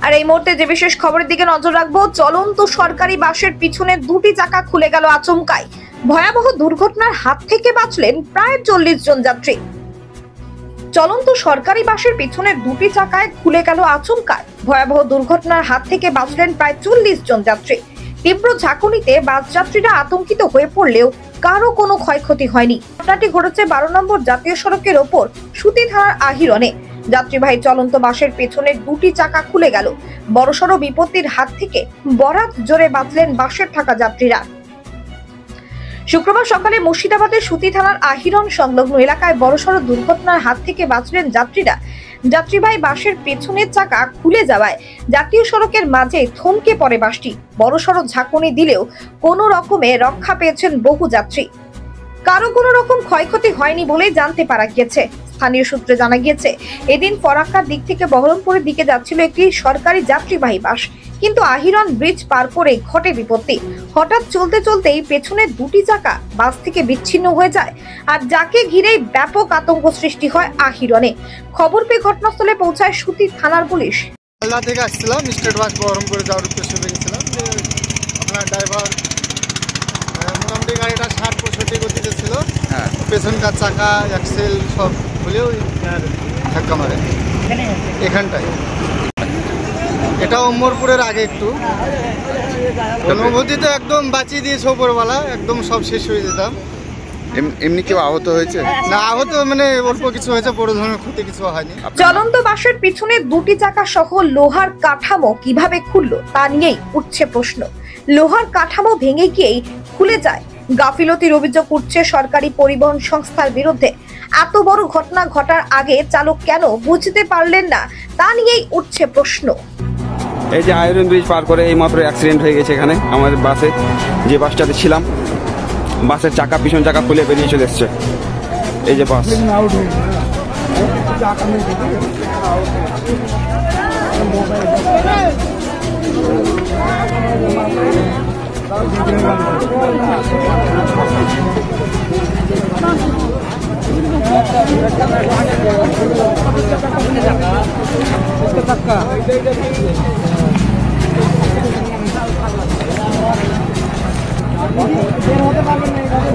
আর এই মুহূর্তে যে বিশেষ খবরের দিকে নজর রাখবো, চলন্ত সরকারি বাসের পিছনে দুটি চাকা খুলে গেল আচমকায়। ভয়াবহ দুর্ঘটনার হাত থেকে বাঁচলেন প্রায় 40 জন যাত্রী। চলন্ত সরকারি বাসের পিছনের দুটি চাকায় খুলে গেল আচমকায়। ভয়াবহ দুর্ঘটনার হাত থেকে বাঁচলেন প্রায় 40 জন যাত্রী। তীব্র ঝাঁকুনিতে বাস যাত্রীরা আতঙ্কিত হয়ে পড়লেও কারো কোনো ক্ষয়ক্ষতি হয়নি। ঘটনাটি ঘটেছে 12 নম্বর জাতীয় সড়কের ওপর সুতি থানার আহিরনে। যাত্রীবাহী চলন্ত বাসের পেছনের দুটি চাকা খুলে গেল। বড়সড় বিপত্তির হাত থেকে বরাত জোরে বাঁচলেন বাসের থাকা যাত্রীরা। শুক্রবার সকালে মুর্শিদাবাদের সুতি থানার আহিরন সংলগ্ন এলাকায় বড়সড় দুর্ঘটনার হাত থেকে বাঁচলেন যাত্রীরা। যাত্রীবাহী বাসের পেছনের চাকা খুলে যাওয়ায় জাতীয় সড়কের মাঝে থমকে পড়ে বাসটি। বড়সড় ঝাঁকুনি দিলেও কোনো রকমে রক্ষা পেয়েছেন বহু যাত্রী। কারো কোনো রকম ক্ষয়ক্ষতি হয়নি বলেই জানতে পারা গিয়েছে। স্থানীয় সূত্রে জানা গিয়েছে, এদিন ফরাক্কার দিক থেকে বহরমপুরের দিকে যাচ্ছিল একটি সরকারি যাত্রীবাহী বাস, কিন্তু আহিরন ব্রিজ পার করে ঘটে বিপত্তি। হঠাৎ চলতে চলতেই পেছনের দুটি চাকা বাস থেকে বিচ্ছিন্ন হয়ে যায়, আর যাকে ঘিরেই ব্যাপক আতঙ্ক সৃষ্টি হয় আহিরনে। খবর পেয়ে ঘটনাস্থলে পৌঁছায় সুতি থানার পুলিশ। মালদা থেকে আসছিলাম, স্টেট বাস বহরমপুরে যাওয়ার উদ্দেশ্যে বেরিয়েছিলাম। আপনার ড্রাইভার মোটামুটি গাড়িটা 60-65 গতিতে ছিল। পেছনকার চাকা অ্যাক্সেল সব খুলেও ধাক্কা মারে এখানটায়। এটা ওমরপুরের আগে একটু। অনুভূতি তো একদম বাঁচিয়ে দিয়েছে ওপরওয়ালা, একদম সব শেষ হয়ে যেতাম। এমনি কেউ আহত হয়েছে? না, আহত মানে অল্প কিছু হয়েছে, বড় ধরনের ক্ষতি কিছু হয়নি। চলন্ত বাসের পিছনে দুটি চাকা সহ লোহার কাঠামো কিভাবে খুললো তা নিয়েই উঠছে প্রশ্ন। লোহার কাঠামো ভেঙে গিয়েই খুলে যায়। গাফিলতির অভিযোগ উঠছে সরকারি পরিবহন সংস্থার বিরুদ্ধে। এত বড় ঘটনা ঘটার আগে চালক কেন বুঝতে পারলেন না তা নিয়েই উঠছে প্রশ্ন। এই যে আয়রন ব্রিজ পার করে এই মাত্র অ্যাক্সিডেন্ট হয়ে গেছে এখানে আমাদের বাসে, যে বাসটাতে ছিলাম। বাসের চাকা পিছন চাকা খুলে বেরিয়ে চলে এসছে। এই যে বাস হতে পারবেন না।